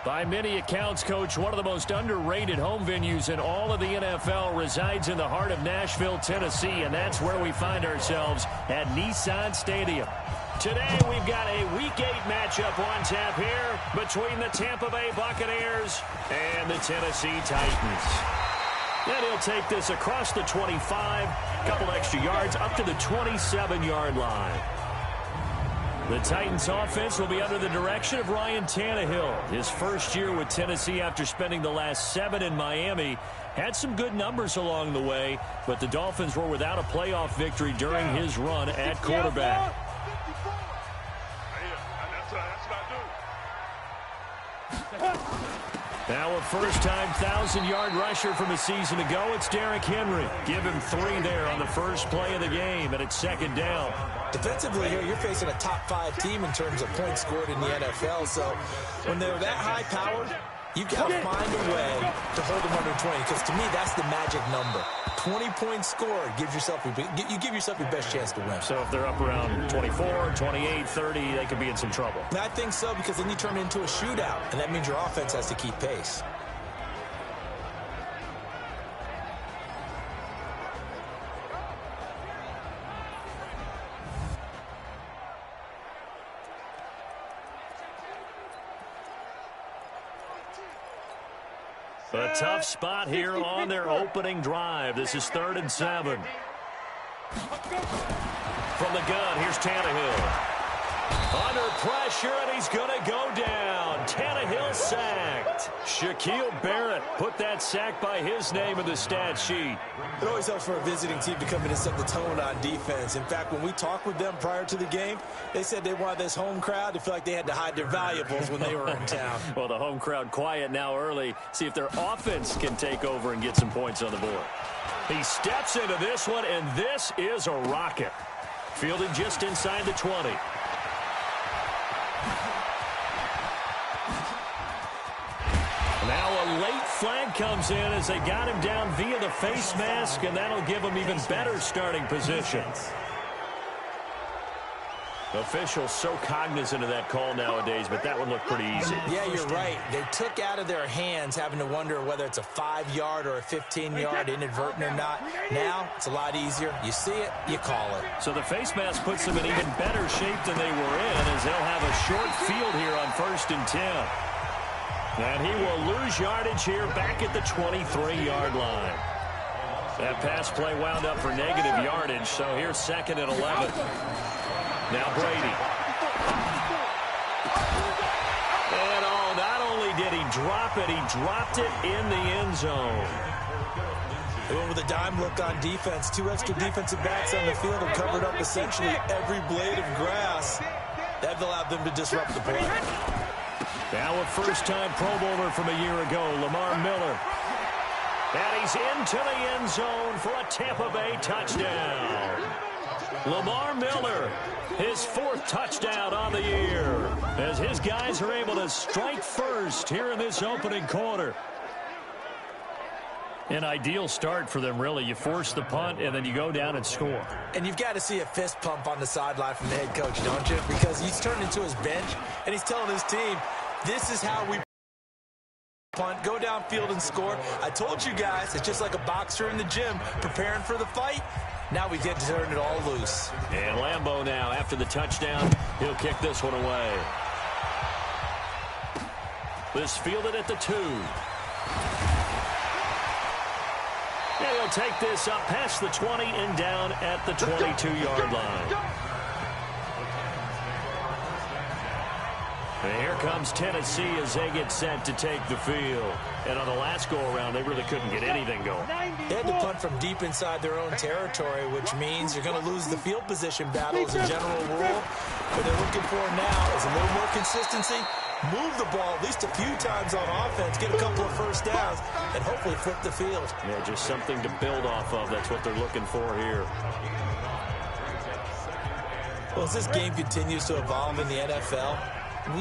By many accounts, Coach, one of the most underrated home venues in all of the NFL resides in the heart of Nashville, Tennessee, and that's where we find ourselves at Nissan Stadium. Today, we've got a Week 8 matchup on tap here between the Tampa Bay Buccaneers and the Tennessee Titans. Then he'll take this across the 25, a couple extra yards, up to the 27-yard line. The Titans offense will be under the direction of Ryan Tannehill. His first year with Tennessee after spending the last 7 in Miami. Had some good numbers along the way, but the Dolphins were without a playoff victory during his run at quarterback. Now a first-time 1,000-yard rusher from a season ago, it's Derrick Henry. Give him 3 there on the first play of the game, and it's second down. Defensively here, you're facing a top-5 team in terms of points scored in the NFL, so when they're that high-powered, you've got to find a way to hold them under 20, because to me, that's the magic number. 20 points scored, you give yourself your best chance to win. So if they're up around 24, 28, 30, they could be in some trouble. I think so, because then you turn it into a shootout, and that means your offense has to keep pace. A tough spot here on their opening drive. This is 3rd and 7. From the gun, here's Tannehill. Under pressure, and he's going to go down. Tannehill sacked. Shaquille Barrett put that sack by his name in the stat sheet. It always helps for a visiting team to come in and set the tone on defense. In fact, when we talked with them prior to the game, they said they wanted this home crowd to feel like they had to hide their valuables when they were in town. Well, the home crowd quiet now early. See if their offense can take over and get some points on the board. He steps into this one, and this is a rocket. Fielded just inside the 20. Now a late flag comes in as they got him down via the face mask, and that'll give him even better starting position. Officials so cognizant of that call nowadays, but that one looked pretty easy. Yeah, you're right. They took out of their hands having to wonder whether it's a 5-yard or a 15-yard inadvertent or not. Now, it's a lot easier. You see it, you call it. So the face mask puts them in even better shape than they were in, as they'll have a short field here on 1st and 10. And he will lose yardage here back at the 23-yard line. That pass play wound up for negative yardage, so here's 2nd and 11. Now Brady. And not only did he drop it, he dropped it in the end zone. They went with a dime look on defense. 2 extra defensive backs on the field and covered up essentially every blade of grass. That allowed them to disrupt the play. Now a first-time Pro Bowler from a year ago, Lamar Miller. And he's into the end zone for a Tampa Bay touchdown. Lamar Miller, his 4th touchdown on the year, as his guys are able to strike first here in this opening quarter. An ideal start for them, really. You force the punt, and then you go down and score. And you've got to see a fist pump on the sideline from the head coach, don't you? Because he's turned into his bench, and he's telling his team, this is how we punt, go downfield and score. I told you guys, it's just like a boxer in the gym preparing for the fight. Now we get to turn it all loose. And Lambeau now, after the touchdown, he'll kick this one away. This fielded at the 2. And he'll take this up past the 20 and down at the 22-yard line. And here comes Tennessee as they get set to take the field. And on the last go-around, they really couldn't get anything going. They had to punt from deep inside their own territory, which means you're going to lose the field position battle as a general rule. What they're looking for now is a little more consistency, move the ball at least a few times on offense, get a couple of first downs, and hopefully flip the field. Yeah, just something to build off of. That's what they're looking for here. Well, as this game continues to evolve in the NFL,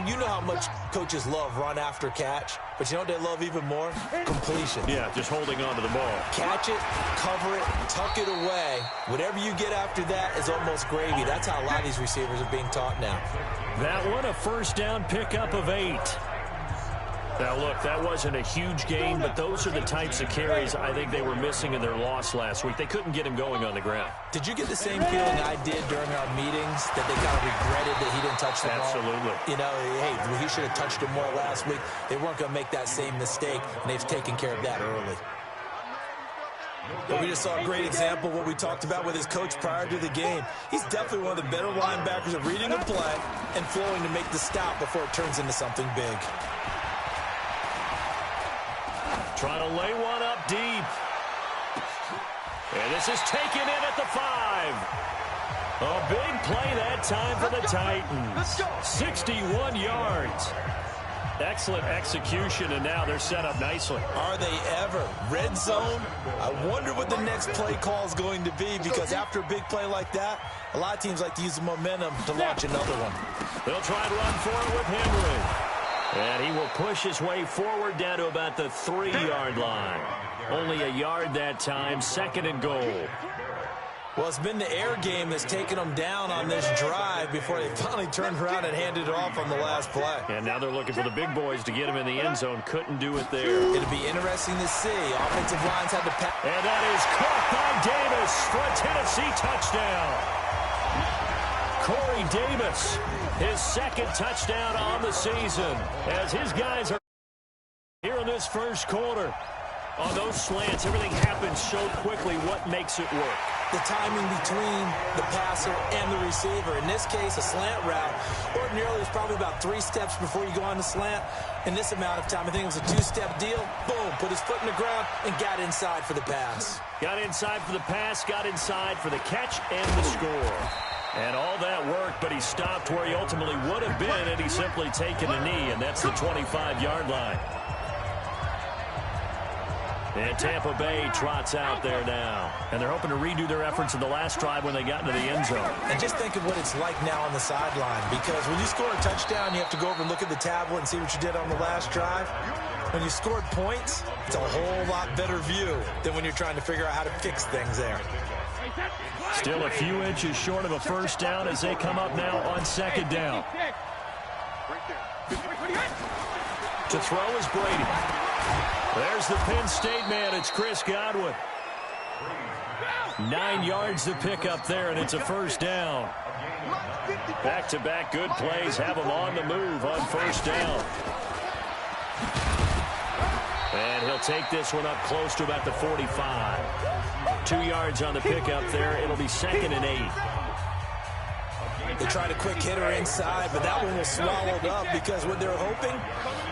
you know how much coaches love run after catch, but you know what they love even more? Completion. Yeah, just holding on to the ball. Catch it, cover it, tuck it away. Whatever you get after that is almost gravy. That's how a lot of these receivers are being taught now. That one, a first down pickup of 8. Now, look, that wasn't a huge gain, but those are the types of carries I think they were missing in their loss last week. They couldn't get him going on the ground. Did you get the same feeling I did during our meetings, that they kind of regretted that he didn't touch the ball? Absolutely. You know, hey, he should have touched it more last week. They weren't going to make that same mistake, and they've taken care of that early. But we just saw a great example of what we talked about with his coach prior to the game. He's definitely one of the better linebackers at reading a play and flowing to make the stop before it turns into something big. Trying to lay one up deep. And this is taken in at the 5. A big play that time for the Titans. 61 yards. Excellent execution, and now they're set up nicely. Are they ever? Red zone? I wonder what the next play call is going to be, because after a big play like that, a lot of teams like to use the momentum to launch another one. They'll try and run for it with Henry. And he will push his way forward down to about the 3-yard line. Only a yard that time, 2nd and goal. Well, it's been the air game that's taken them down on this drive before they finally turned around and handed it off on the last play. And now they're looking for the big boys to get him in the end zone. Couldn't do it there. It'll be interesting to see. Offensive lines had to pass. And that is caught by Davis for a Tennessee touchdown. Corey Davis, his 2nd touchdown on the season, as his guys are here in this first quarter. On those slants, everything happens so quickly. What makes it work? The timing between the passer and the receiver. In this case, a slant route. Ordinarily, it's probably about 3 steps before you go on the slant. In this amount of time, I think it was a 2-step deal. Boom, put his foot in the ground and got inside for the pass. Got inside for the pass, got inside for the catch and the score. And all that worked, but he stopped where he ultimately would have been had he simply taken a knee, and that's the 25-yard line. And Tampa Bay trots out there now. And they're hoping to redo their efforts in the last drive when they got into the end zone. And just think of what it's like now on the sideline, because when you score a touchdown, you have to go over and look at the tablet and see what you did on the last drive. When you scored points, it's a whole lot better view than when you're trying to figure out how to fix things there. Still a few inches short of a first down as they come up now on 2nd down. To throw is Brady. There's the Penn State man. It's Chris Godwin. 9 yards to pick up there, and it's a first down. Back-to-back good plays have him on the move on first down. And he'll take this one up close to about the 45. 2 yards on the pickup there. It'll be 2nd and 8. They tried a quick hitter inside, but that one was swallowed up because what they're hoping,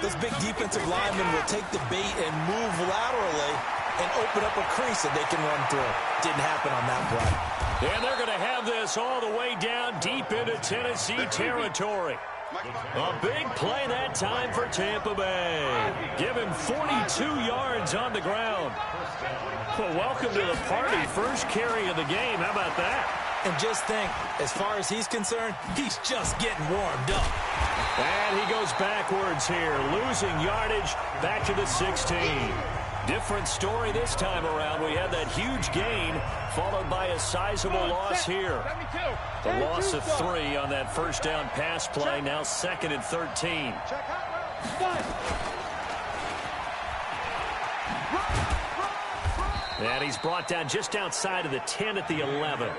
those big defensive linemen will take the bait and move laterally and open up a crease that they can run through. Didn't happen on that play. And they're going to have this all the way down deep into Tennessee territory. A big play that time for Tampa Bay. Given 42 yards on the ground. Well, welcome to the party. First carry of the game. How about that? And just think, as far as he's concerned, he's just getting warmed up. And he goes backwards here, losing yardage back to the 16. Different story this time around. We had that huge gain, followed by a sizable loss here. The loss of 3 on that first down pass play, now 2nd and 13. And he's brought down just outside of the 10 at the 11.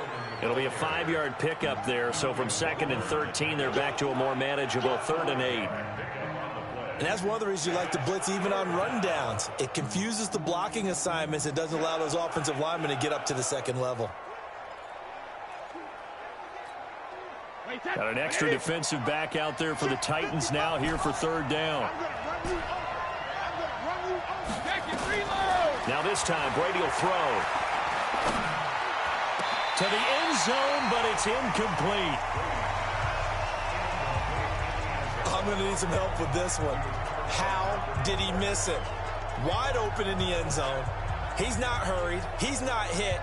It'll be a 5-yard pickup there. So from 2nd and 13, they're back to a more manageable 3rd and 8. And that's one of the reasons you like to blitz even on rundowns. It confuses the blocking assignments. It doesn't allow those offensive linemen to get up to the 2nd level. Got an extra defensive back out there for the Titans now here for 3rd down. Now this time, Brady will throw. To the end zone, but it's incomplete. I'm going to need some help with this one. How did he miss it? Wide open in the end zone. He's not hurried. He's not hit.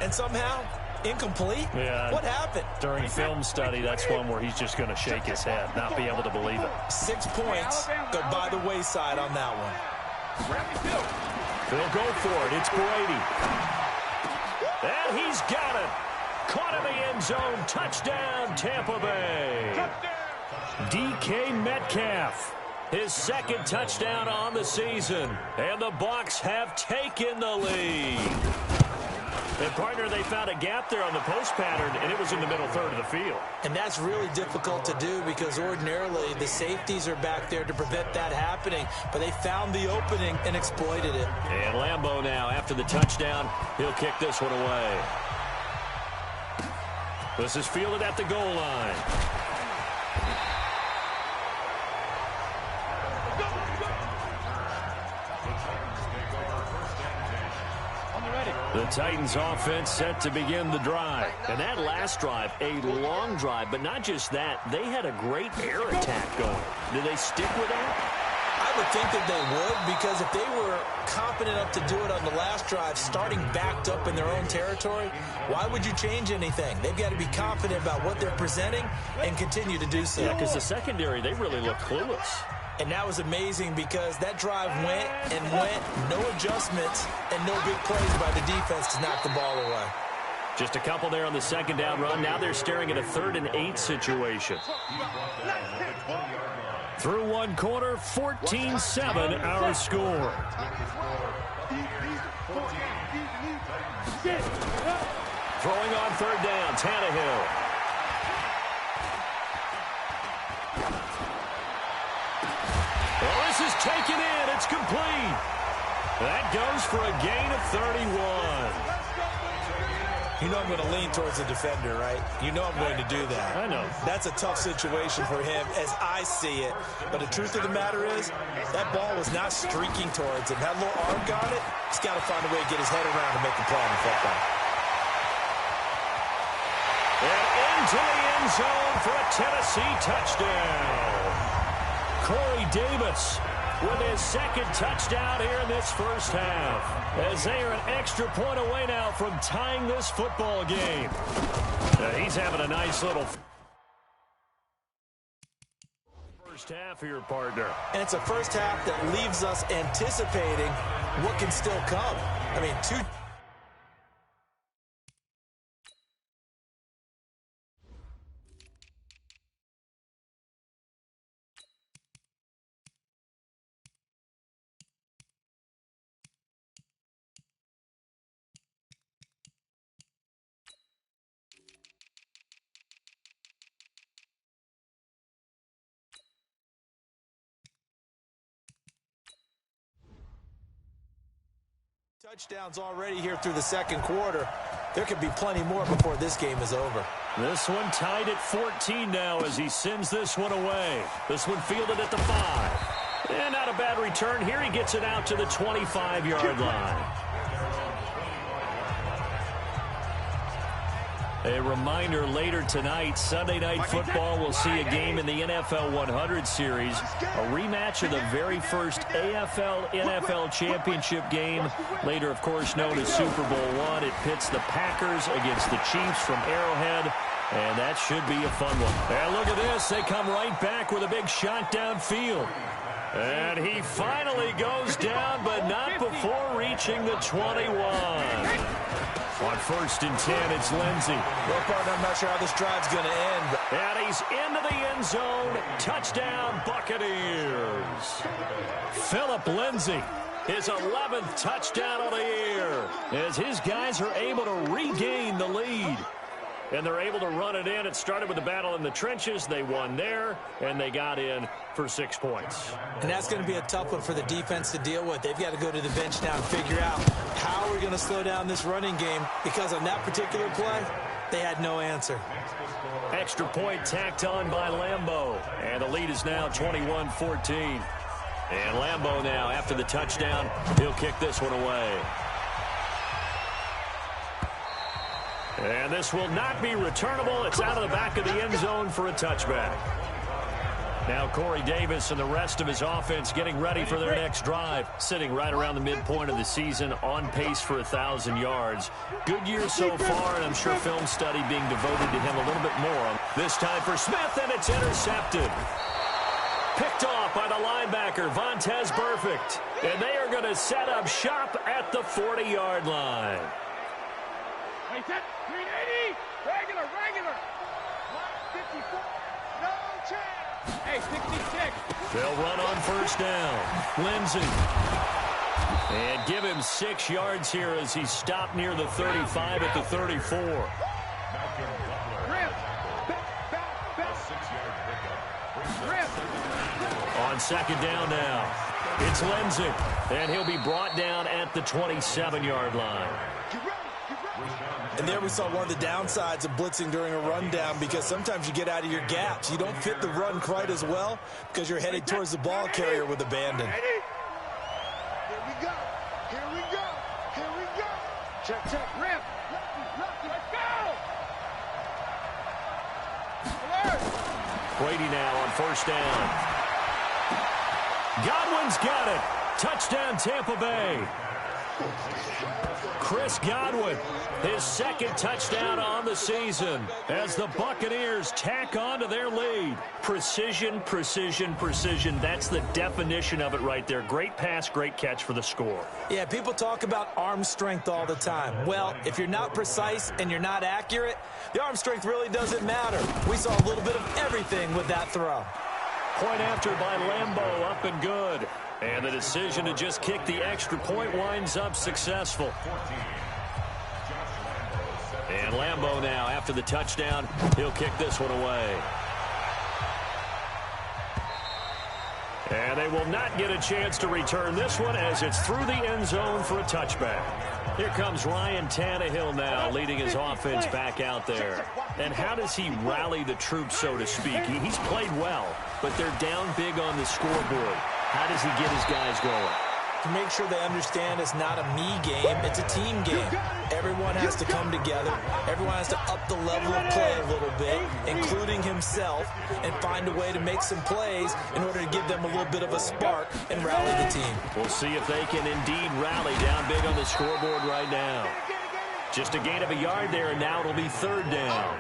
And somehow, incomplete? Yeah. What happened? During film study, that's one where he's just going to shake his head, not be able to believe it. 6 points go by the wayside on that one. They'll go for it. It's Brady. And he's got it. Caught in the end zone. Touchdown, Tampa Bay. DK Metcalf. His second touchdown on the season. And the Bucs have taken the lead. And, partner, they found a gap there on the post pattern, and it was in the middle third of the field. And that's really difficult to do because ordinarily the safeties are back there to prevent that happening. But they found the opening and exploited it. And Lambeau now, after the touchdown, he'll kick this one away. This is fielded at the goal line. The Titans offense set to begin the drive. And that last drive, a long drive, but not just that, they had a great air attack going. Do they stick with that? I would think that they would, because if they were confident enough to do it on the last drive, starting backed up in their own territory, why would you change anything? They've got to be confident about what they're presenting and continue to do so. Yeah, because the secondary, they really look clueless. And that was amazing because that drive went and went, no adjustments, and no big plays by the defense to knock the ball away. Just a couple there on the second down run. Now they're staring at a 3rd and 8 situation. Through one quarter, 14-7 our score. Throwing on 3rd down, Tannehill. Well, this is taken in. It's complete. That goes for a gain of 31. You know I'm going to lean towards the defender, right? You know I'm going to do that. I know. That's a tough situation for him as I see it. But the truth of the matter is, that ball was not streaking towards him. Had a little arc on it. He's got to find a way to get his head around and make a play on the football. And into the end zone for a Tennessee touchdown. Corey Davis with his second touchdown here in this first half, as they are an extra point away now from tying this football game. He's having a nice little first half here, partner. And it's a first half that leaves us anticipating what can still come. I mean, two... touchdowns already here through the second quarter. There could be plenty more before this game is over. This one tied at 14 now as he sends this one away. This one fielded at the 5. And not a bad return here. He gets it out to the 25-yard line. A reminder, later tonight, Sunday Night Football will see a game in the NFL 100 Series, a rematch of the very first AFL-NFL Championship game, later, of course, known as Super Bowl I. It pits the Packers against the Chiefs from Arrowhead, and that should be a fun one. And look at this. They come right back with a big shot downfield. And he finally goes down, but not before reaching the 21. On 1st and 10, it's Lindsey. Well, partner, I'm not sure how this drive's going to end. And he's into the end zone. Touchdown, Buccaneers. Phillip Lindsay, his 11th touchdown of the year, as his guys are able to regain the lead. And they're able to run it in. It started with a battle in the trenches. They won there, and they got in for 6 points. And that's going to be a tough one for the defense to deal with. They've got to go to the bench now and figure out how we're going to slow down this running game, because on that particular play, they had no answer. Extra point tacked on by Lambeau. And the lead is now 21-14. And Lambeau now, after the touchdown, he'll kick this one away. And this will not be returnable. It's out of the back of the end zone for a touchback. Now Corey Davis and the rest of his offense getting ready for their next drive, sitting right around the midpoint of the season, on pace for 1,000 yards. Good year so far, and I'm sure film study being devoted to him a little bit more. This time for Smith, and it's intercepted. Picked off by the linebacker, Vontaze Burfict. And they are going to set up shop at the 40-yard line. 380, regular, 154, no chance. Hey, 66. They'll run on first down. Lindsey. And give him 6 yards here as he's stopped near the 35 at the 34. On second down now, it's Lindsey, and he'll be brought down at the 27-yard line. And there we saw one of the downsides of blitzing during a rundown, because sometimes you get out of your gaps. You don't fit the run quite as well because you're headed towards the ball carrier with abandon. Here we go. Here we go. Here we go. Check, check. Rip. Let's go. Alert. Brady now on first down. Godwin's got it. Touchdown, Tampa Bay. Chris Godwin, his second touchdown on the season as the Buccaneers tack on to their lead. Precision, precision, precision. That's the definition of it right there. Great pass, great catch for the score. Yeah, people talk about arm strength all the time. Well, if you're not precise and you're not accurate, the arm strength really doesn't matter. We saw a little bit of everything with that throw. Point after by Lambeau, up and good. And the decision to just kick the extra point winds up successful. And Lambeau now, after the touchdown, he'll kick this one away. And they will not get a chance to return this one as it's through the end zone for a touchback. Here comes Ryan Tannehill now, leading his offense back out there. And how does he rally the troops, so to speak? He's played well, but they're down big on the scoreboard. How does he get his guys going? To make sure they understand it's not a me game, it's a team game. Everyone has to come together. Everyone has to up the level of play a little bit, including himself, and find a way to make some plays in order to give them a little bit of a spark and rally the team. We'll see if they can indeed rally down big on the scoreboard right now. Just a gain of a yard there, and now it'll be third down.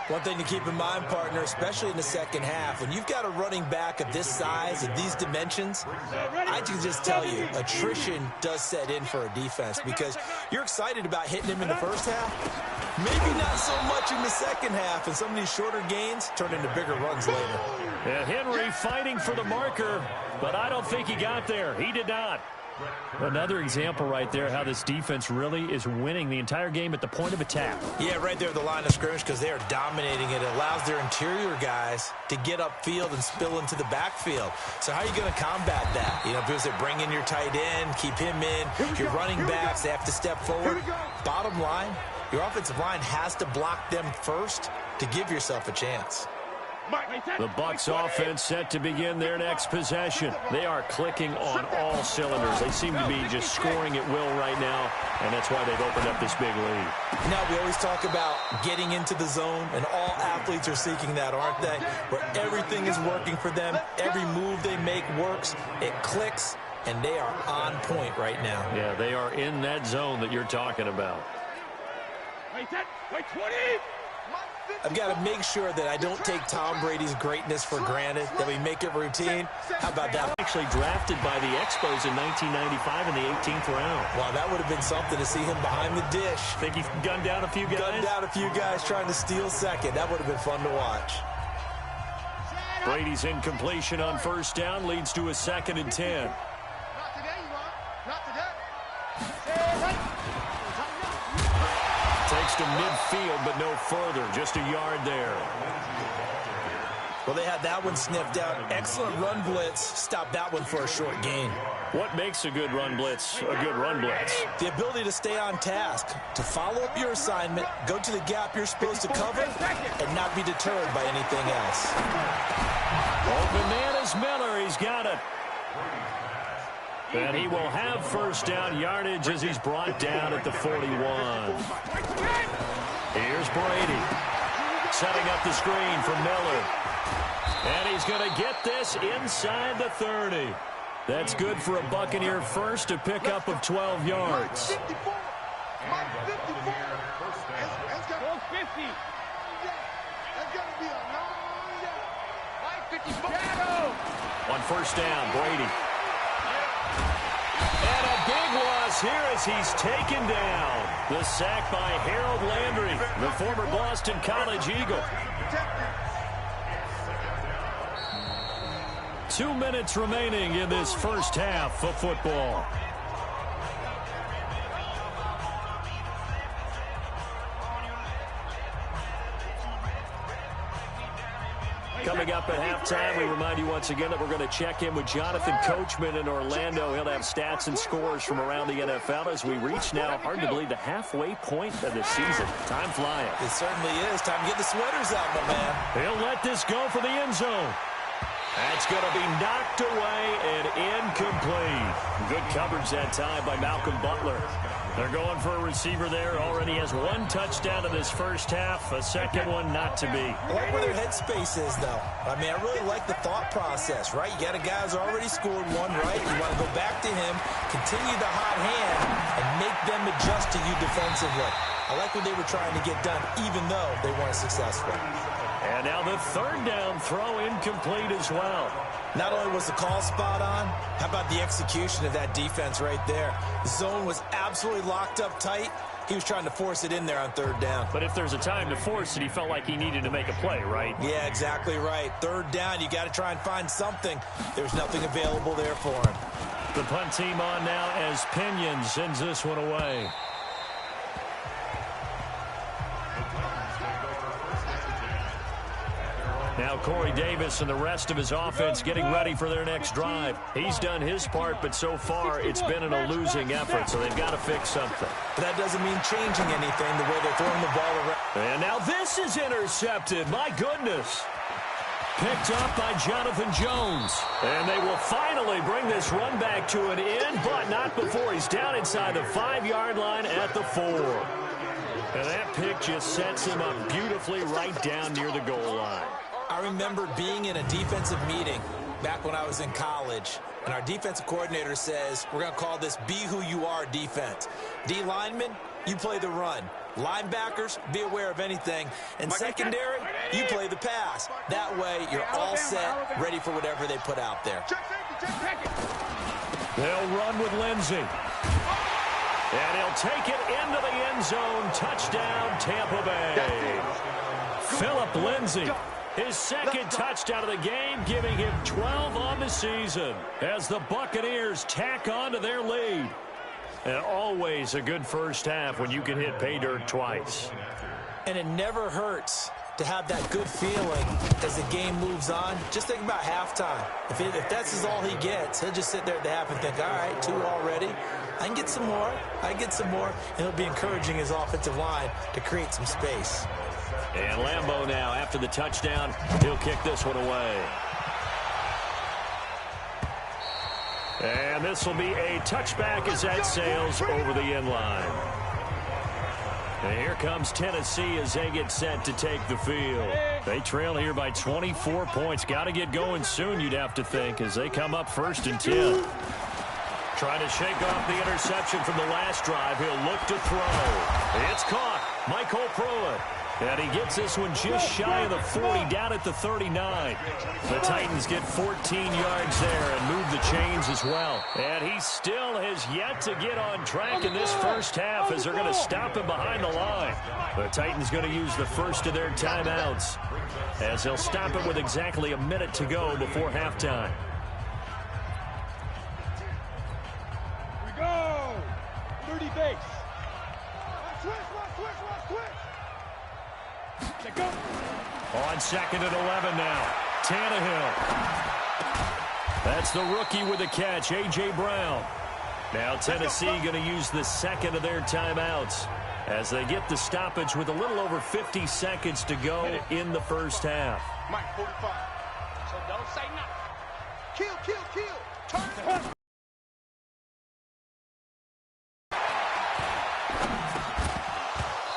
One thing to keep in mind, partner, especially in the second half, when you've got a running back of this size, of these dimensions, I can just tell you, attrition does set in for a defense, because you're excited about hitting him in the first half. Maybe not so much in the second half, and some of these shorter gains turn into bigger runs later. And Henry fighting for the marker, but I don't think he got there. He did not. Another example right there how this defense really is winning the entire game at the point of attack. Yeah, right there at the line of scrimmage, because they are dominating it. It allows their interior guys to get upfield and spill into the backfield. So how are you going to combat that? You know, because they bring in your tight end, keep him in. Your running backs, they have to step forward. Bottom line, your offensive line has to block them first to give yourself a chance. The Bucs offense set to begin their next possession. They are clicking on all cylinders. They seem to be just scoring at will right now, and that's why they've opened up this big lead. Now, we always talk about getting into the zone, and all athletes are seeking that, aren't they? Where everything is working for them, every move they make works, it clicks, and they are on point right now. Yeah, they are in that zone that you're talking about. Wait, 20! I've got to make sure that I don't take Tom Brady's greatness for granted, that we make it routine. How about that? Actually drafted by the Expos in 1995 in the 18th round. Wow, that would have been something to see him behind the dish. Think he gunned down a few guys? Gunned down a few guys trying to steal second. That would have been fun to watch. Brady's incompletion on first down leads to a 2nd and 10. Not today, you want. Not today. Takes to midfield, but no further. Just a yard there. Well, they had that one sniffed out. Excellent run blitz. Stopped that one for a short gain. What makes a good run blitz a good run blitz? The ability to stay on task, to follow up your assignment, go to the gap you're supposed to cover, and not be deterred by anything else. Open man is Miller. He's got it. And he will have first down yardage as he's brought down at the 41. Here's Brady. Setting up the screen for Miller. And he's going to get this inside the 30. That's good for a Buccaneer first, to pick up of 12 yards. 54. 54. That's got 50. That's going to be a long day. 54. On first down, Brady. And a big loss here as he's taken down. The sack by Harold Landry, the former Boston College Eagle. 2 minutes remaining in this first half of football. Coming up at halftime, we remind you once again that we're going to check in with Jonathan Coachman in Orlando. He'll have stats and scores from around the NFL as we reach now, hard to believe, the halfway point of the season. Time flying. It certainly is. Time to get the sweaters out, my man. He'll let this go for the end zone. That's going to be knocked away and incomplete. Good coverage that time by Malcolm Butler. They're going for a receiver there. Already has 1 touchdown in this first half. A second one not to be. I like where their headspace is, though. I mean, I really like the thought process, right? You got a guy who's already scored one, right? You want to go back to him, continue the hot hand, and make them adjust to you defensively. I like what they were trying to get done, even though they weren't successful. And now the third down throw incomplete as well. Not only was the call spot on, how about the execution of that defense right there? The zone was absolutely locked up tight. He was trying to force it in there on third down. But if there's a time to force it, he felt like he needed to make a play, right? Yeah, exactly right. Third down, you got to try and find something. There's nothing available there for him. The punt team on now as Pinion sends this one away. Now Corey Davis and the rest of his offense getting ready for their next drive. He's done his part, but so far it's been in a losing effort, so they've got to fix something. But that doesn't mean changing anything the way they're throwing the ball around. And now this is intercepted. My goodness. Picked up by Jonathan Jones. And they will finally bring this run back to an end, but not before he's down inside the 5-yard line at the 4. And that pick just sets him up beautifully right down near the goal line. I remember being in a defensive meeting back when I was in college, and our defensive coordinator says, we're going to call this Be Who You Are defense. D linemen, you play the run. Linebackers, be aware of anything. And secondary, you play the pass. That way, you're all set, ready for whatever they put out there. They'll run with Lindsey. And he'll take it into the end zone. Touchdown, Tampa Bay. Phillip Lindsey. His second touchdown of the game, giving him 12 on the season as the Buccaneers tack on to their lead. And always a good first half when you can hit pay dirt twice. And it never hurts to have that good feeling as the game moves on. Just think about halftime. If that's all he gets, he'll just sit there at the half and think, all right, 2 already. I can get some more. I can get some more. And he'll be encouraging his offensive line to create some space. And Lambeau now, after the touchdown, he'll kick this one away. And this will be a touchback as that sails over the end line. And here comes Tennessee as they get set to take the field. They trail here by 24 points. Got to get going soon, you'd have to think, as they come up 1st and 10. Trying to shake off the interception from the last drive. He'll look to throw. It's caught. Michael Pruitt. And he gets this one just shy of the 40, down at the 39. The Titans get 14 yards there and move the chains as well. And he still has yet to get on track in this first half as they're going to stop him behind the line. The Titans going to use the first of their timeouts as they'll stop him with exactly a minute to go before halftime. Here we go. 30 base. Switch. Go. On 2nd and 11 now. Tannehill. That's the rookie with the catch, A.J. Brown. Now Tennessee going to use the second of their timeouts as they get the stoppage with a little over 50 seconds to go in the first half. Mike, 45. So don't say nothing. Kill. Turn.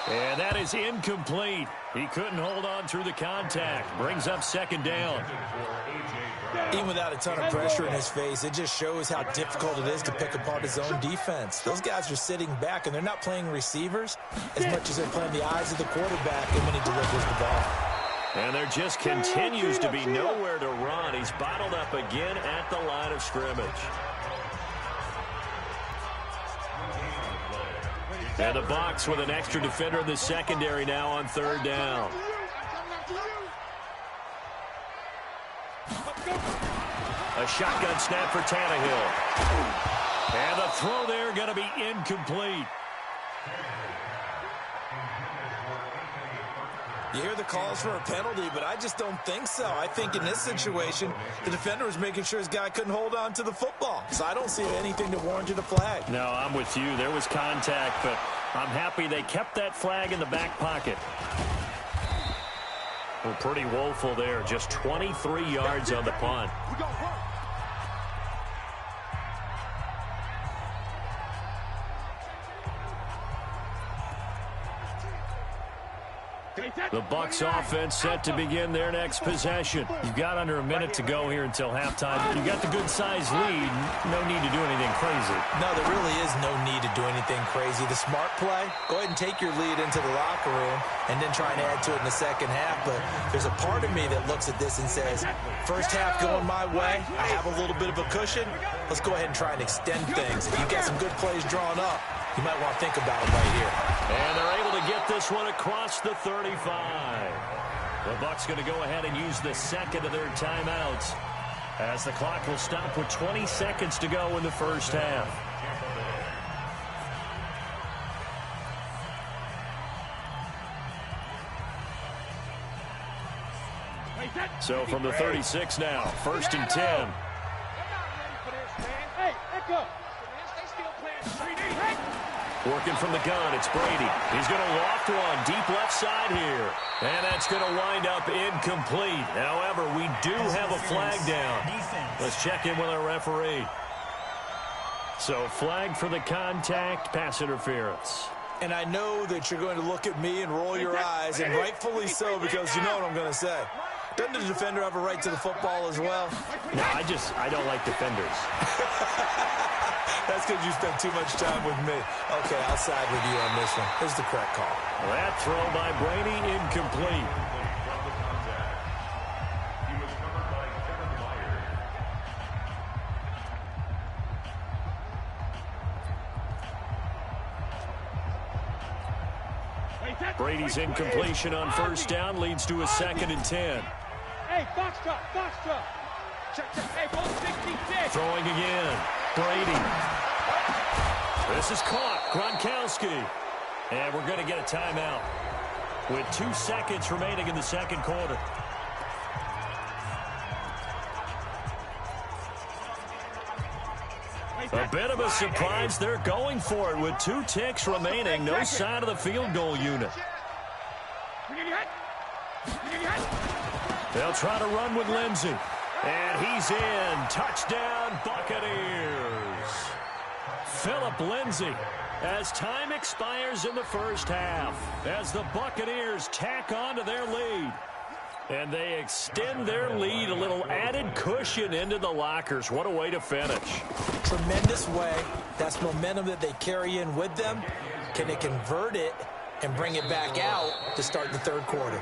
And that is incomplete. He couldn't hold on through the contact. Brings up 2nd down. Even without a ton of pressure in his face, it just shows how difficult it is to pick apart his own defense. Those guys are sitting back, and they're not playing receivers as much as they're playing the eyes of the quarterback when he delivers the ball. And there just continues to be nowhere to run. He's bottled up again at the line of scrimmage. And the Bucs with an extra defender in the secondary now on 3rd down. A shotgun snap for Tannehill. And the throw there going to be incomplete. You hear the calls for a penalty, but I just don't think so. I think in this situation, the defender was making sure his guy couldn't hold on to the football. So I don't see anything to warrant a flag. No, I'm with you. There was contact, but I'm happy they kept that flag in the back pocket. Well, pretty woeful there. Just 23 yards on the punt. The Bucs offense set to begin their next possession. You've got under a minute to go here until halftime. You've got the good-sized lead. No need to do anything crazy. No, there really is no need to do anything crazy. The smart play, go ahead and take your lead into the locker room and then try and add to it in the second half. But there's a part of me that looks at this and says, first half going my way, I have a little bit of a cushion. Let's go ahead and try and extend things. If you've got some good plays drawn up, you might want to think about it right here. And they're able to get this one across the 35. The Bucs going to go ahead and use the second of their timeouts as the clock will stop with 20 seconds to go in the first half. So from the 36 now, 1st and 10. Working from the gun, it's Brady. He's going to loft one deep left side here. And that's going to wind up incomplete. However, we do have a flag down. Let's check in with our referee. So flag for the contact, pass interference. And I know that you're going to look at me and roll your eyes, and rightfully so, because you know what I'm going to say. Doesn't the defender have a right to the football as well? No, I don't like defenders. That's because you spent too much time with me. Okay, I'll side with you on this one. Here's the correct call. That throw by Brady, incomplete. Brady's incompletion on first down leads to a 2nd and 10. Hey, box truck, box truck. Check, check. Hey, ball 66. Throwing again. Brady. This is caught. Gronkowski. And we're going to get a timeout with 2 seconds remaining in the second quarter. A bit of a surprise. They're going for it with 2 ticks remaining. No sign of the field goal unit. They'll try to run with Lindsey. And he's in. Touchdown, Buccaneers. Philip Lindsey as time expires in the first half. As the Buccaneers tack on to their lead. And they extend their lead, a little added cushion into the lockers. What a way to finish. Tremendous way. That's momentum that they carry in with them. Can they convert it and bring it back out to start the third quarter?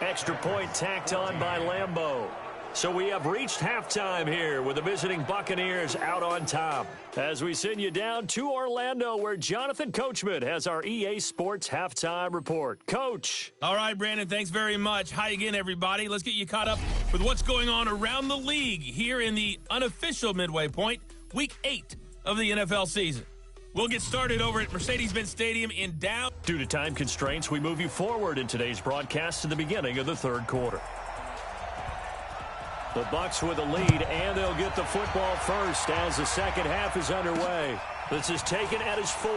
Extra point tacked on by Lambeau. So we have reached halftime here with the visiting Buccaneers out on top. As we send you down to Orlando, where Jonathan Coachman has our EA Sports halftime report. Coach. All right, Brandon, thanks very much. Hi again, everybody. Let's get you caught up with what's going on around the league here in the unofficial midway point, Week 8 of the NFL season. We'll get started over at Mercedes-Benz Stadium in Dallas. Due to time constraints, we move you forward in today's broadcast to the beginning of the third quarter. The Bucs with the lead, and they'll get the football first as the second half is underway. This is taken at his 4.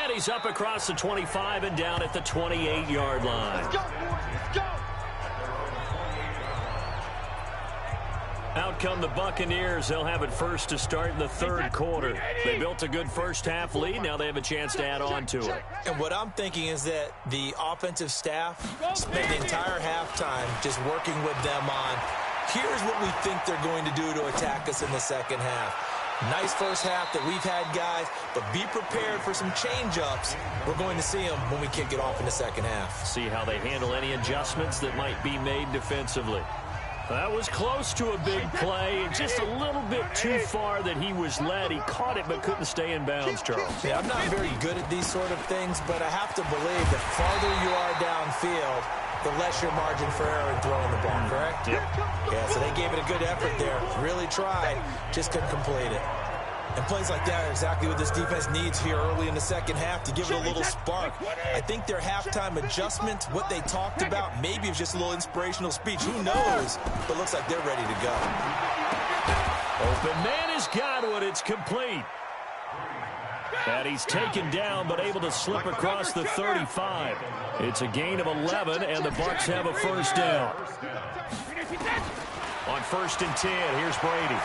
And he's up across the 25 and down at the 28-yard line. Let's go, boys. Let's go. Out come the Buccaneers. They'll have it first to start in the third quarter. They built a good first half lead. Now they have a chance to add on to it. And what I'm thinking is that the offensive staff spent the entire halftime just working with them on, here's what we think they're going to do to attack us in the second half. Nice first half that we've had, guys, but be prepared for some change-ups. We're going to see them when we kick it off in the second half. See how they handle any adjustments that might be made defensively. That was close to a big play, and just a little bit too far that he was led. He caught it but couldn't stay in bounds, Charles. Yeah, I'm not very good at these sort of things, but I have to believe the farther you are downfield, the less your margin for error in throwing the ball, correct? Yeah, so they gave it a good effort there. Really tried, just couldn't complete it. And plays like that are exactly what this defense needs here early in the second half to give it a little spark. I think their halftime adjustment, what they talked about, maybe it was just a little inspirational speech. Who knows? But looks like they're ready to go. Open man has got it. It's complete. And he's taken down, but able to slip across the 35. It's a gain of 11, and the Bucs have a first down. On 1st and 10, here's Brady.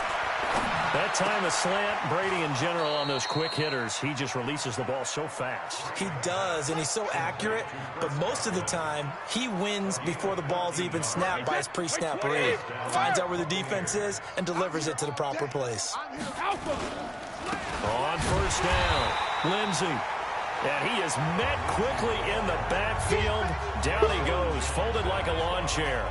That time a slant. Brady in general on those quick hitters, he just releases the ball so fast. He does, and he's so accurate, but most of the time he wins before the ball's even snapped by his pre-snap read. Finds out where the defense is and delivers it to the proper place. On 1st down, Lindsey. And he is met quickly in the backfield. Down he goes, folded like a lawn chair.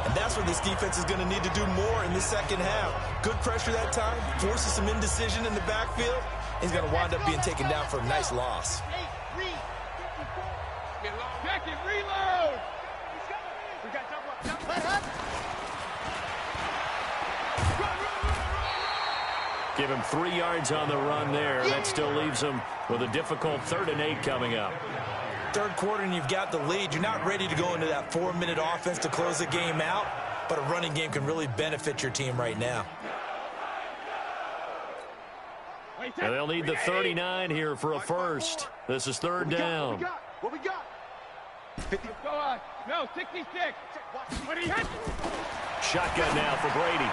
And that's what this defense is going to need to do more in the second half. Good pressure that time, forces some indecision in the backfield. He's going to wind up being taken down for a nice loss. Check it, reload. Give him 3 yards on the run there. That still leaves him with a difficult 3rd and 8 coming up. Third quarter and you've got the lead. You're not ready to go into that 4-minute offense to close the game out, but a running game can really benefit your team right now. And they'll need the 39 here for a first. This is 3rd down. What we got? 50. Go on. No, 66. What he hit? Shotgun now for Brady.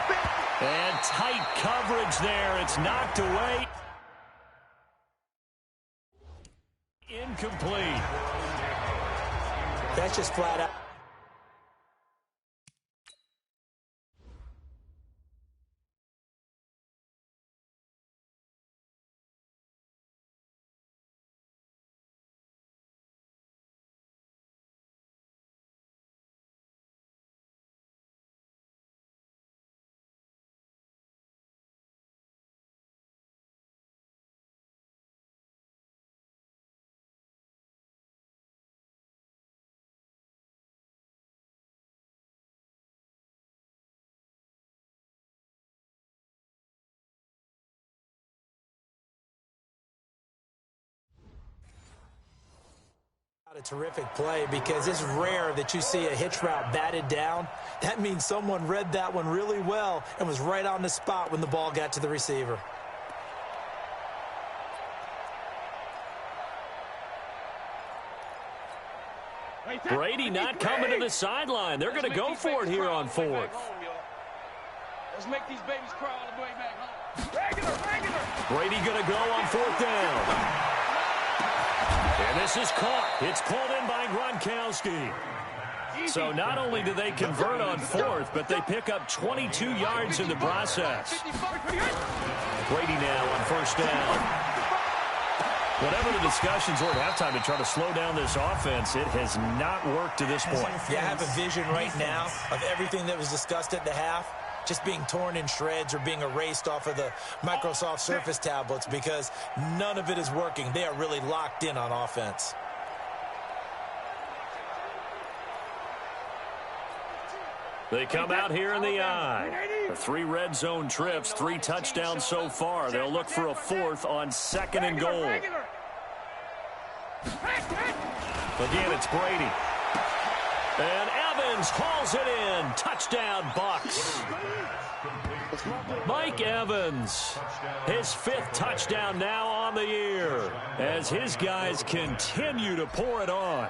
And tight coverage there. It's knocked away. Incomplete. That's just flat out. A terrific play, because it's rare that you see a hitch route batted down. That means someone read that one really well and was right on the spot when the ball got to the receiver. Brady not coming to the sideline. They're going to go for it here on 4th. Let's make these babies crawl all the way back home. Regular. Brady going to go on 4th down. And this is caught. It's pulled in by Gronkowski. So not only do they convert on 4th, but they pick up 22 yards in the process. Brady now on 1st down. Whatever the discussions were at halftime to try to slow down this offense, it has not worked to this point. Yeah, I have a vision right now of everything that was discussed at the half just being torn in shreds or being erased off of the Microsoft Surface tablets, because none of it is working. They are really locked in on offense. They come out here in the eye. 3 red zone trips, 3 touchdowns so far. They'll look for a 4th on 2nd and goal. Again, it's Brady. And Evans hauls it in. Touchdown, Bucs. Mike Evans, his 5th touchdown now on the year, as his guys continue to pour it on.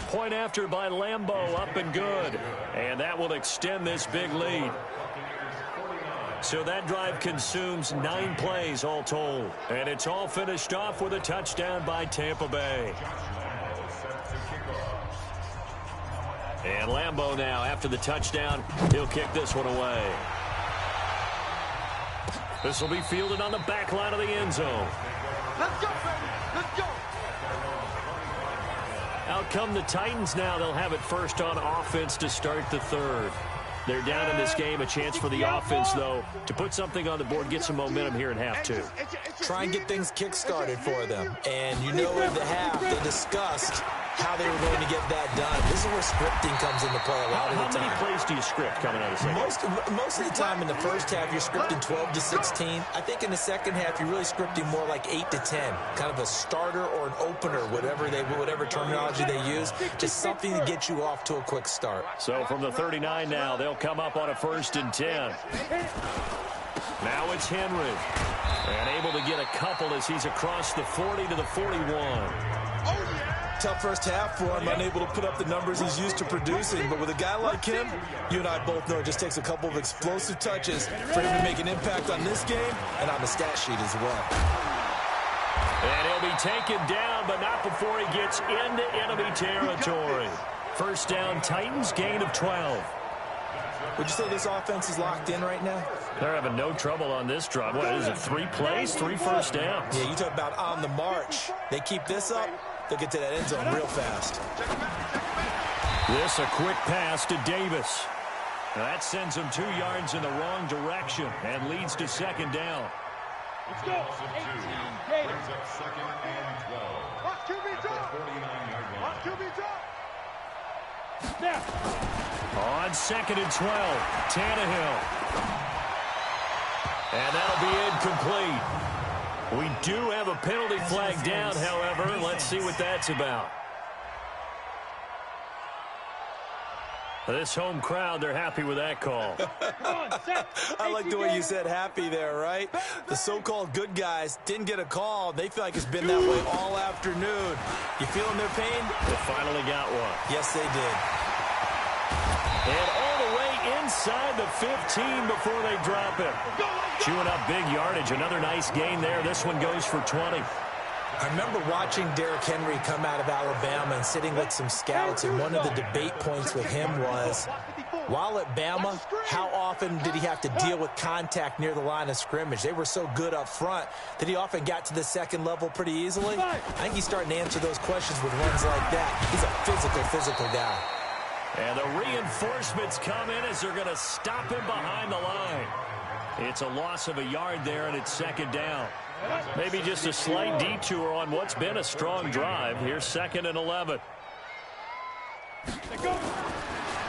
Point after by Lambeau, up and good. And that will extend this big lead. So that drive consumes 9 plays all told. And it's all finished off with a touchdown by Tampa Bay. And Lambeau now, after the touchdown, he'll kick this one away. This will be fielded on the back line of the end zone. Let's go, baby. Let's go. Out come the Titans now. They'll have it first on offense to start the 3rd. They're down in this game. A chance for the offense, though, to put something on the board, get some momentum here in half two. Try and get things kick-started for them. And you know in the half they discussed how they were going to get that done. This is where scripting comes into play a lot of the time. How many plays do you script coming out of the second? Most of the time in the first half, you're scripting 12 to 16. I think in the second half, you're really scripting more like 8 to 10. Kind of a starter or an opener, whatever terminology they use. Just something to get you off to a quick start. So from the 39 now, they'll come up on a 1st and 10. Now it's Henry. And able to get a couple as he's across the 40 to the 41. Tough first half for him, unable to put up the numbers he's used to producing. But with a guy like him, you and I both know it just takes a couple of explosive touches for him to make an impact on this game and on the stat sheet as well. And he'll be taken down, but not before he gets into enemy territory. First down, Titans, gain of 12. Would you say this offense is locked in right now? They're having no trouble on this drive. What is it, 3 plays, 3 first downs? Yeah, you talk about on the march. They keep this up, they'll get to that end zone real fast. This a quick pass to Davis. That sends him 2 yards in the wrong direction and leads to 2nd down. Let's go. 18 Gators. Second and 12. Watch QB drop. Watch QB drop. Snap. On 2nd and 12, Tannehill. And that'll be incomplete. We do have a penalty flag down, however. Let's see what that's about. This home crowd, they're happy with that call. I like the way you said happy there, right? The so-called good guys didn't get a call. They feel like it's been that way all afternoon. You feeling their pain? They finally got one. Yes, they did. And all the way inside the 15 before they drop it. Chewing up big yardage. Another nice gain there. This one goes for 20. I remember watching Derrick Henry come out of Alabama and sitting with some scouts, and one of the debate points with him was, while at Bama, how often did he have to deal with contact near the line of scrimmage? They were so good up front that he often got to the second level pretty easily. I think he's starting to answer those questions with runs like that. He's a physical guy. And the reinforcements come in as they're going to stop him behind the line. It's a loss of a yard there, and it's 2nd down. Maybe just a slight detour on what's been a strong drive. Here's 2nd and 11.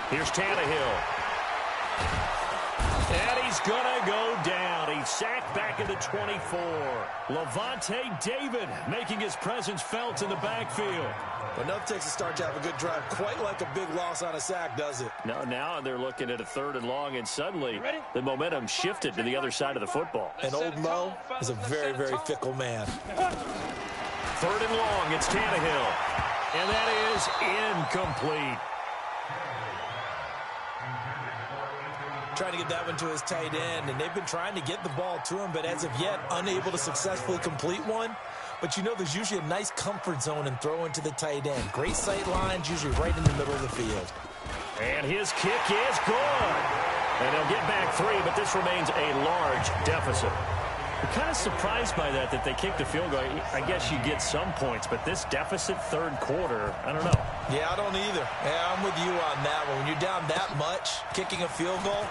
Here's Tannehill. And he's going to go down. He's sacked back at the 24. Levante David making his presence felt in the backfield. Enough takes a start to have a good drive. Quite like a big loss on a sack, does it? No, now they're looking at a 3rd and long, and suddenly the momentum shifted to the other side of the football. And old Mo is a very, very fickle man. 3rd and long, it's Tannehill. And that is incomplete. Trying to get that one to his tight end, and they've been trying to get the ball to him, but as of yet, unable to successfully complete one. But you know there's usually a nice comfort zone in throwing to the tight end. Great sight lines, usually right in the middle of the field. And his kick is good. And he'll get back 3, but this remains a large deficit. I'm kind of surprised by that they kicked the field goal. I guess you get some points, but this deficit 3rd quarter, I don't know. Yeah, I don't either. Yeah, I'm with you on that one. When you're down that much, kicking a field goal,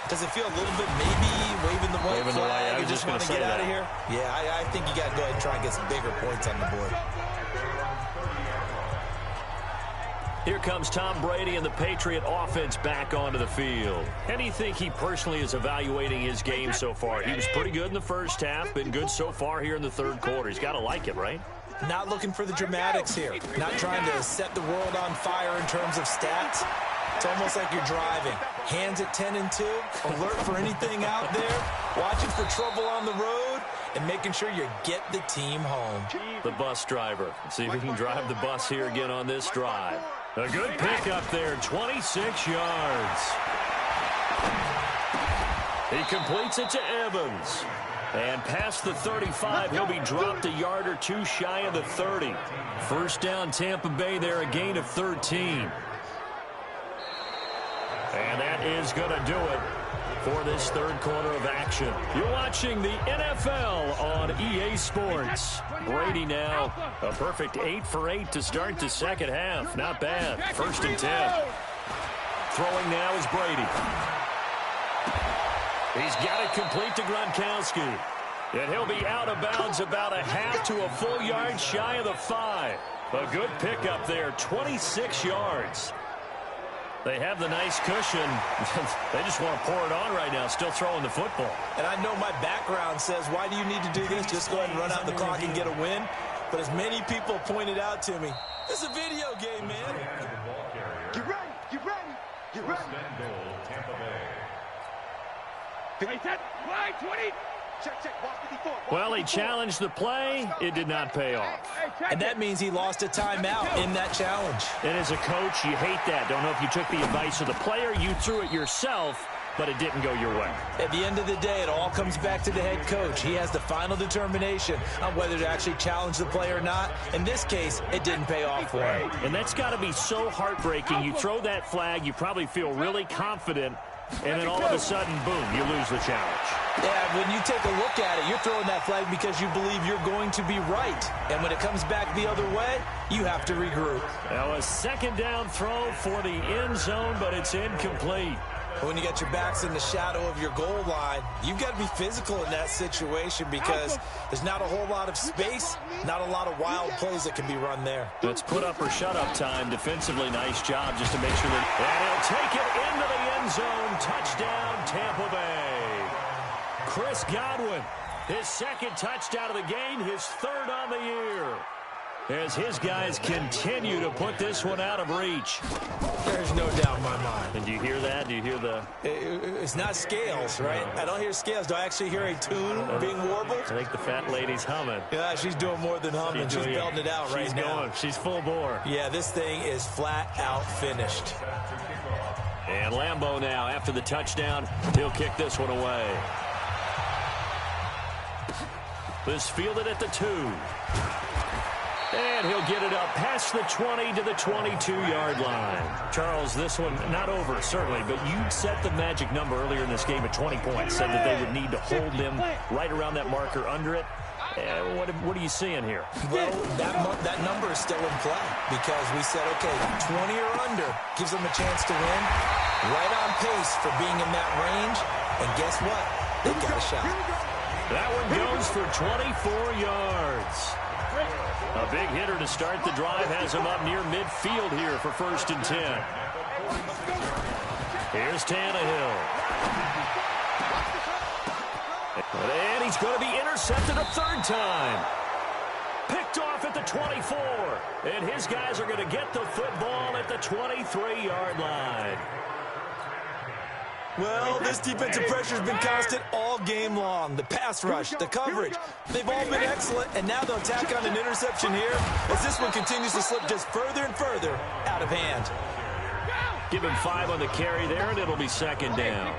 does it feel a little bit maybe waving the white flag? You just want to get out of here? Yeah, I think you got to go ahead and try and get some bigger points on the board. Here comes Tom Brady and the Patriot offense back onto the field. How do you think he personally is evaluating his game so far? He was pretty good in the first half, been good so far here in the 3rd quarter. He's got to like it, right? Not looking for the dramatics here. Not trying to set the world on fire in terms of stats. It's almost like you're driving. Hands at 10 and 2, alert for anything out there, watching for trouble on the road, and making sure you get the team home. The bus driver. See if he can drive the bus here again on this drive. A good pick up there, 26 yards. He completes it to Evans. And past the 35, he'll be dropped a yard or 2 shy of the 30. First down, Tampa Bay there, a gain of 13. And that is going to do it for this 3rd quarter of action. You're watching the NFL on EA Sports. Brady now, a perfect 8 for 8 to start the 2nd half. Not bad. 1st and 10. Throwing now is Brady. He's got it complete to Gronkowski. And he'll be out of bounds about a half to a full yard shy of the 5. A good pickup there, 26 yards. They have the nice cushion. They just want to pour it on right now, still throwing the football. And I know my background says, why do you need to do this? Just go ahead and run out the clock and get a win. But as many people pointed out to me, this is a video game, man. Get ready, get ready, get ready. Right, 20. Check, watch 54. Well, he challenged the play. It did not pay off. And that means he lost a timeout in that challenge. And as a coach, you hate that. Don't know if you took the advice of the player. You threw it yourself, but it didn't go your way. At the end of the day, it all comes back to the head coach. He has the final determination on whether to actually challenge the play or not. In this case, it didn't pay off for him. And that's got to be so heartbreaking. You throw that flag, you probably feel really confident, and then all of a sudden, boom, you lose the challenge. Yeah, when you take a look at it, you're throwing that flag because you believe you're going to be right. And when it comes back the other way, you have to regroup. Now a second down throw for the end zone, but it's incomplete. When you got your backs in the shadow of your goal line, you've got to be physical in that situation because there's not a whole lot of space, not a lot of wild plays that can be run there. It's put up or shut up time. Defensively, nice job just to make sure that... And he'll take it into the end zone. Touchdown, Tampa Bay. Chris Godwin, his second touchdown of the game, his third on the year. As his guys continue to put this one out of reach. There's no doubt in my mind. And do you hear that? Do you hear the... It's not scales, right? I don't hear scales. Do I actually hear a tune being warbled? I think the fat lady's humming. Yeah, she's doing more than humming. She's belting it out right now. She's full bore. Yeah, this thing is flat out finished. And Lambeau now, after the touchdown, he'll kick this one away. This fielded at the 2. And he'll get it up past the 20 to the 22-yard line. Charles, this one not over, certainly, but you set the magic number earlier in this game at 20 points, said that they would need to hold them right around that marker under it. What are you seeing here? Well, that number is still in play because we said, okay, 20 or under gives them a chance to win. Right on pace for being in that range. And guess what? They've got a shot. That one goes for 24 yards. A big hitter to start the drive has him up near midfield here for 1st and 10. Here's Tannehill. And he's going to be intercepted a 3rd time. Picked off at the 24. And his guys are going to get the football at the 23-yard line. Well, this defensive pressure has been constant all game long. The pass rush, the coverage, they've all been excellent, and now they'll tack on an interception here as this one continues to slip just further and further out of hand. Give him 5 on the carry there, and it'll be 2nd down.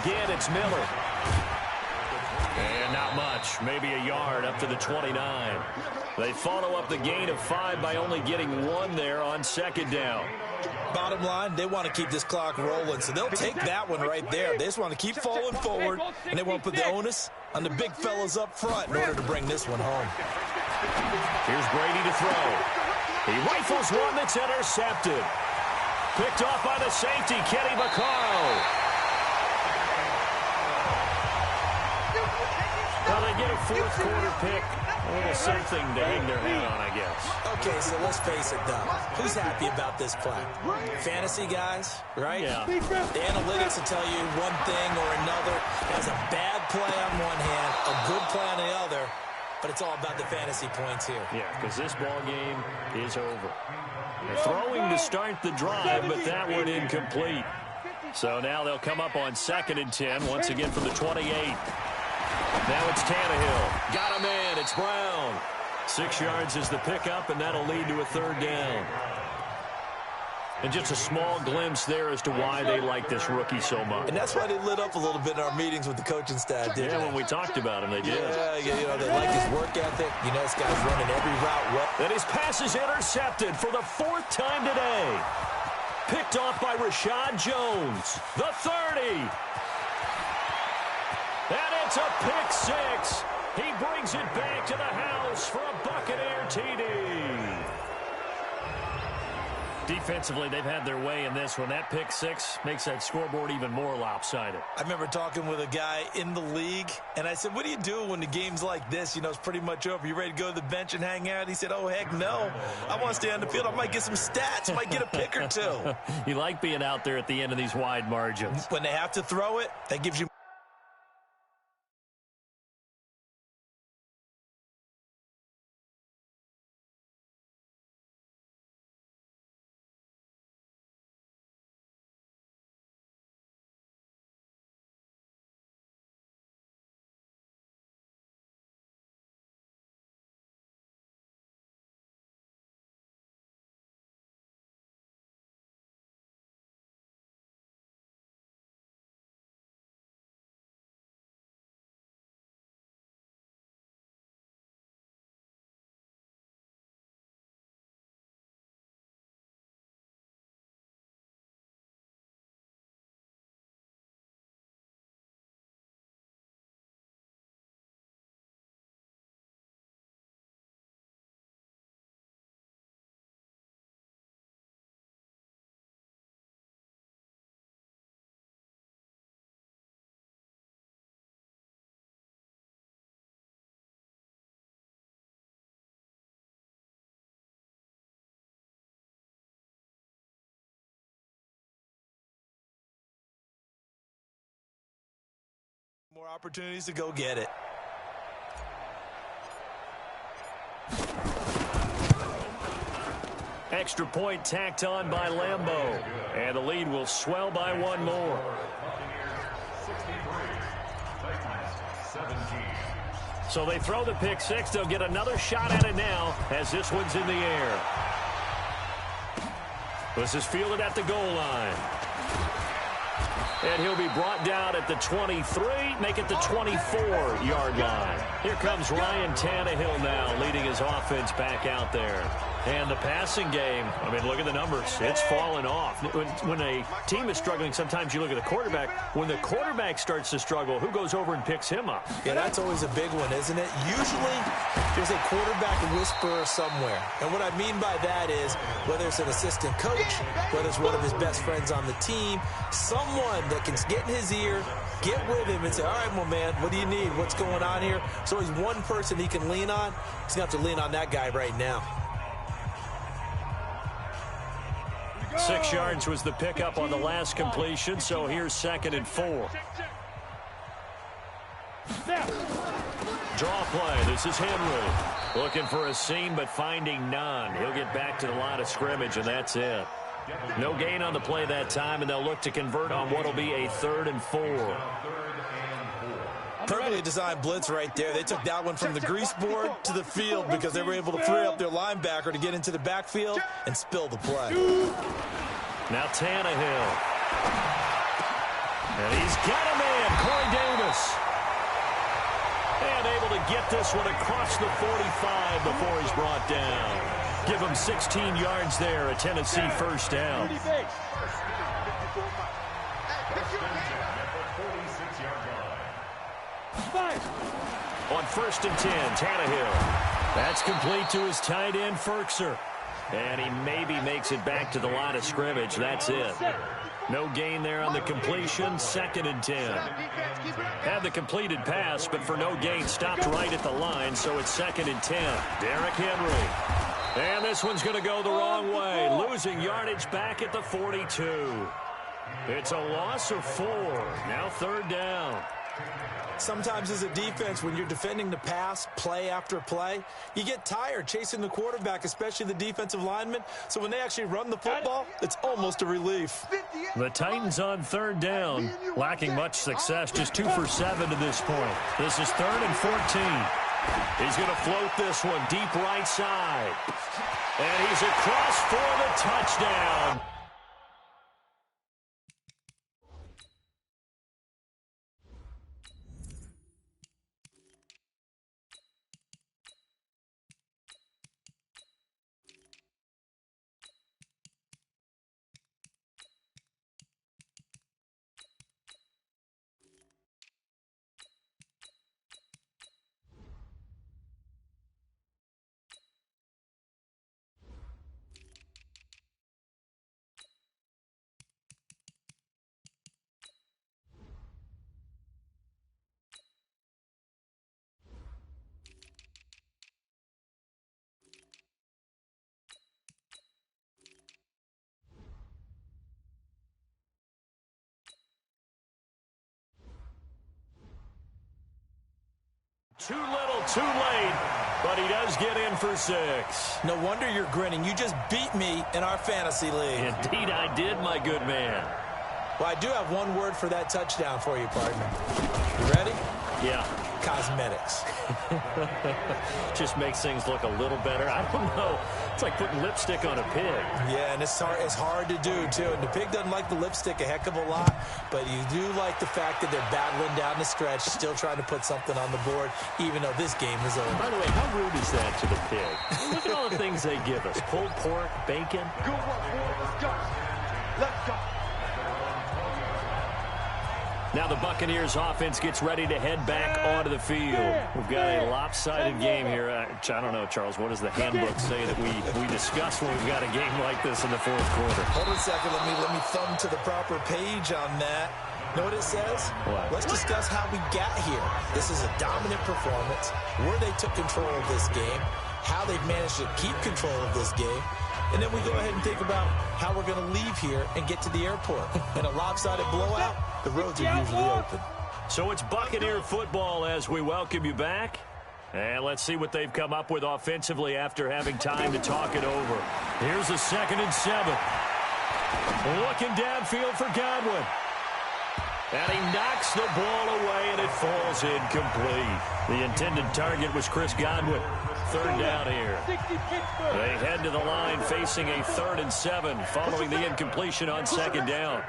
Again, it's Miller. And not much, maybe a yard up to the 29. They follow up the gain of 5 by only getting 1 there on 2nd down. Bottom line, they want to keep this clock rolling, so they'll take that one right there. They just want to keep falling forward, and they won't put the onus on the big fellas up front in order to bring this one home. Here's Brady to throw. He rifles one that's intercepted. Picked off by the safety, Kenny Vaccaro. Well, they get a 4th quarter pick. A little something to hang their hat on, I guess. Okay, so let's face it, though. Who's happy about this play? Fantasy guys, right? Yeah. The analytics will tell you one thing or another. There's a bad play on one hand, a good play on the other, but it's all about the fantasy points here. Yeah, because this ball game is over. They're throwing to start the drive, but that one incomplete. So now they'll come up on 2nd and 10, once again from the 28. Now it's Tannehill. Got a man. It's Brown. 6 yards is the pickup, and that'll lead to a 3rd down. And just a small glimpse there as to why they like this rookie so much. And that's why they lit up a little bit in our meetings with the coaching staff, didn't they? Yeah, when we talked about him, they did. Yeah, they like his work ethic. You know, this guy's running every route well. And his pass is intercepted for the 4th time today. Picked off by Rashad Jones. The 30. And it's a pick 6. He brings it back to the house for a Buccaneer TD. Defensively, they've had their way in this one. That pick six makes that scoreboard even more lopsided. I remember talking with a guy in the league, and I said, what do you do when the game's like this? You know, it's pretty much over. You ready to go to the bench and hang out? He said, oh, heck no. I want to stay on the field. I might get some stats. Might get a pick or two. You like being out there at the end of these wide margins. When they have to throw it, that gives you more opportunities to go get it. Extra point tacked on by Lambeau. And the lead will swell by one more. So they throw the pick six. They'll get another shot at it now as this one's in the air. This is fielded at the goal line. And he'll be brought down at the 23, make it the 24-yard line. Here comes Ryan Tannehill now leading his offense back out there. And the passing game, I mean, look at the numbers. It's fallen off. When a team is struggling, sometimes you look at the quarterback. When the quarterback starts to struggle, who goes over and picks him up? Yeah, that's always a big one, isn't it? Usually, there's a quarterback whisperer somewhere. And what I mean by that is, whether it's an assistant coach, whether it's one of his best friends on the team, someone that can get in his ear, get with him and say, all right, my man, what do you need? What's going on here? So he's one person he can lean on. He's going to have to lean on that guy right now. 6 yards was the pickup on the last completion, so here's 2nd and 4. Draw play. This is Henry. Looking for a seam, but finding none. He'll get back to the line of scrimmage, and that's it. No gain on the play that time, and they'll look to convert on what will be a 3rd and 4. Perfectly designed blitz right there. They took that one from the grease board to the field because they were able to free up their linebacker to get into the backfield and spill the play. Now Tannehill. And he's got a man, Corey Davis. And able to get this one across the 45 before he's brought down. Give him 16 yards there, a Tennessee first down. On 1st and 10, Tannehill. That's complete to his tight end, Ferkser. And he maybe makes it back to the line of scrimmage. That's it. No gain there on the completion. 2nd and 10. Had the completed pass, but for no gain, stopped right at the line, so it's 2nd and 10. Derrick Henry. And this one's going to go the wrong way. Losing yardage back at the 42. It's a loss of 4. Now 3rd down. Sometimes as a defense, when you're defending the pass, play after play, you get tired chasing the quarterback, especially the defensive lineman. So when they actually run the football, it's almost a relief. The Titans on 3rd down, lacking much success, just 2 for 7 to this point. This is 3rd and 14. He's going to float this one deep right side. And he's across for the touchdown. Too little, too late, but he does get in for 6. No wonder you're grinning. You just beat me in our fantasy league. Indeed I did, my good man. Well, I do have one word for that touchdown for you, partner. You ready? Yeah. Cosmetics. Just makes things look a little better. I don't know. It's like putting lipstick on a pig. Yeah, and it's hard to do, too. And the pig doesn't like the lipstick a heck of a lot, but you do like the fact that they're battling down the stretch, still trying to put something on the board, even though this game is over. By the way, how rude is that to the pig? Look at all the things they give us. Pulled pork, bacon. Good work, boy. Let's go. Let's go. Now the Buccaneers offense gets ready to head back onto the field. We've got a lopsided game here. I don't know, Charles, what does the handbook say that we discuss when we've got a game like this in the fourth quarter? Hold on a second. Let me thumb to the proper page on that. Know what it says? What? Let's discuss how we got here. This is a dominant performance, where they took control of this game, how they've managed to keep control of this game, and then we go ahead and think about how we're going to leave here and get to the airport. In a lopsided blowout, the roads are usually open. So it's Buccaneer football as we welcome you back. And let's see what they've come up with offensively after having time to talk it over. Here's a 2nd and 7. Looking downfield for Godwin. And he knocks the ball away, and it falls incomplete. The intended target was Chris Godwin. 3rd down here. They head to the line facing a 3rd and 7 following the incompletion on 2nd down.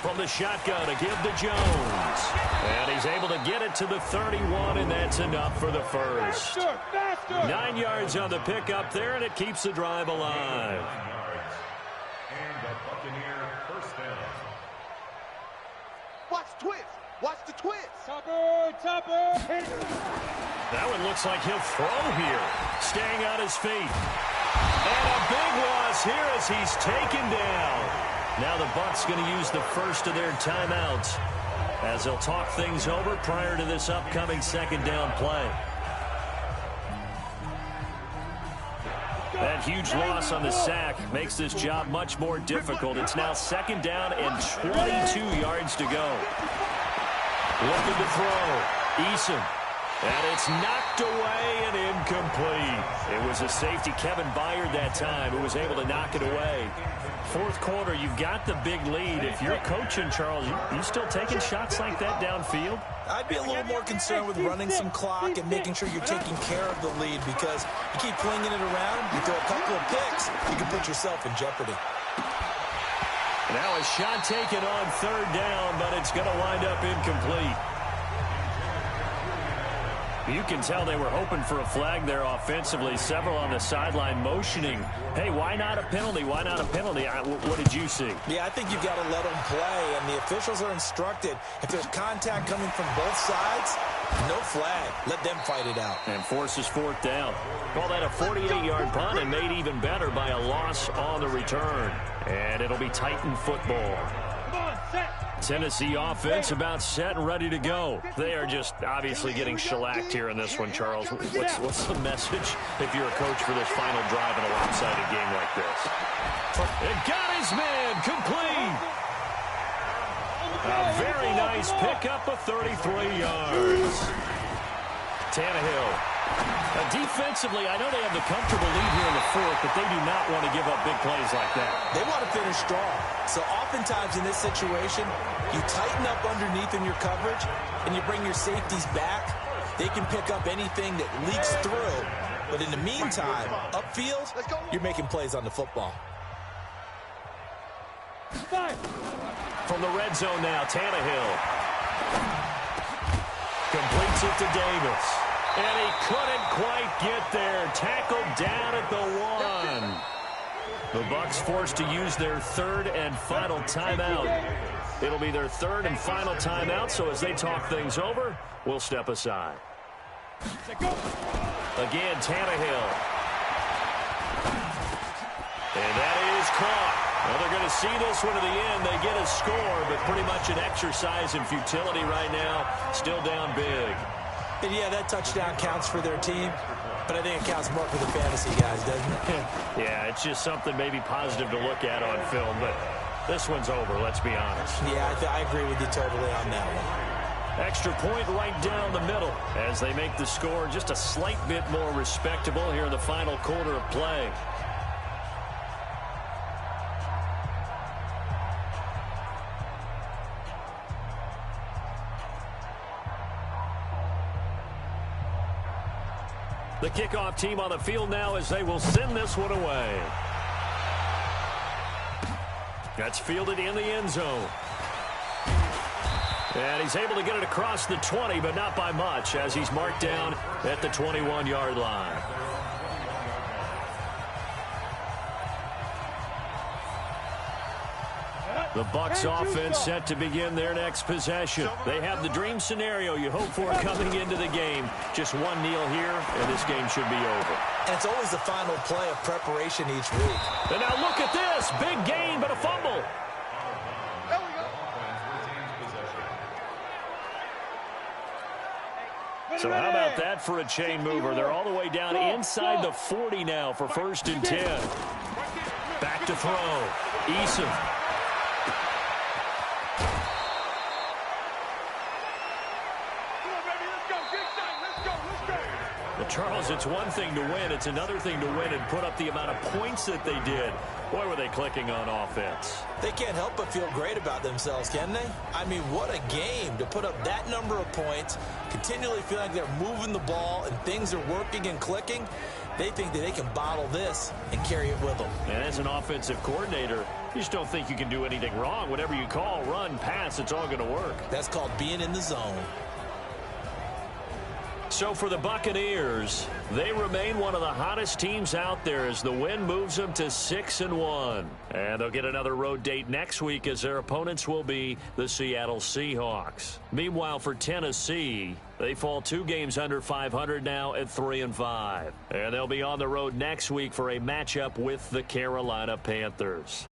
From the shotgun, a give to Jones. And he's able to get it to the 31, and that's enough for the first. 9 yards on the pickup there, and it keeps the drive alive. And the Buccaneer first down. Watch the twist. Watch the twist. Topper. Hit it. That one looks like he'll throw here. Staying on his feet. And a big loss here as he's taken down. Now the Bucs going to use the first of their timeouts as they'll talk things over prior to this upcoming 2nd down play. That huge loss on the sack makes this job much more difficult. It's now 2nd down and 22 yards to go. Looking to throw. Eason. And it's knocked away and incomplete. It was a safety, Kevin Byard, that time, who was able to knock it away. 4th quarter, you've got the big lead. If you're coaching, Charles, you still taking shots like that downfield? I'd be a little more concerned with running some clock and making sure you're taking care of the lead, because you keep flinging it around, you throw a couple of picks, you can put yourself in jeopardy. Now a shot taken on 3rd down, but it's going to wind up incomplete. You can tell they were hoping for a flag there offensively. Several on the sideline motioning. Hey, why not a penalty? Why not a penalty? What did you see? Yeah, I think you've got to let them play, and the officials are instructed. If there's contact coming from both sides, no flag. Let them fight it out. And forces 4th down. Call that a 48-yard punt, and made even better by a loss on the return. And it'll be Titan football. Come on, set. Tennessee offense about set and ready to go. They are just obviously getting shellacked here in this one, Charles. What's the message if you're a coach for this final drive in a lopsided game like this? It got his man complete. A very nice pickup of 33 yards. Tannehill. Defensively, I know they have the comfortable lead here in the 4th, but they do not want to give up big plays like that. They want to finish strong. So oftentimes in this situation, you tighten up underneath in your coverage, and you bring your safeties back. They can pick up anything that leaks through. But in the meantime, upfield, you're making plays on the football. From the red zone now, Tannehill. Completes it to Davis. And he couldn't quite get there. Tackled down at the 1. The Bucs forced to use their 3rd and final timeout. It'll be their 3rd and final timeout, so as they talk things over, we'll step aside. Again, Tannehill. And that is caught. Well, they're going to see this one to the end. They get a score, but pretty much an exercise in futility right now. Still down big. And yeah, that touchdown counts for their team, but I think it counts more for the fantasy guys, doesn't it? Yeah, it's just something maybe positive to look at on film, but this one's over, let's be honest. Yeah, I agree with you totally on that one. Extra point right down the middle as they make the score just a slight bit more respectable here in the final quarter of play. The kickoff team on the field now as they will send this one away. That's fielded in the end zone. And he's able to get it across the 20, but not by much as he's marked down at the 21-yard line. The Bucs offense set to begin their next possession. They have the dream scenario you hope for coming into the game. Just one kneel here, and this game should be over. And it's always the final play of preparation each week. And now look at this. Big gain, but a fumble. There we go. So how about that for a chain mover? They're all the way down inside the 40 now for 1st and 10. Back to throw. Eason. Charles, it's one thing to win. It's another thing to win and put up the amount of points that they did. Boy, were they clicking on offense. They can't help but feel great about themselves, can they? I mean, what a game to put up that number of points, continually feel like they're moving the ball and things are working and clicking. They think that they can bottle this and carry it with them. And as an offensive coordinator, you just don't think you can do anything wrong. Whatever you call, run, pass, it's all going to work. That's called being in the zone. So for the Buccaneers, they remain one of the hottest teams out there as the win moves them to 6-1. And they'll get another road date next week as their opponents will be the Seattle Seahawks. Meanwhile, for Tennessee, they fall 2 games under 500 now at 3-5. And they'll be on the road next week for a matchup with the Carolina Panthers.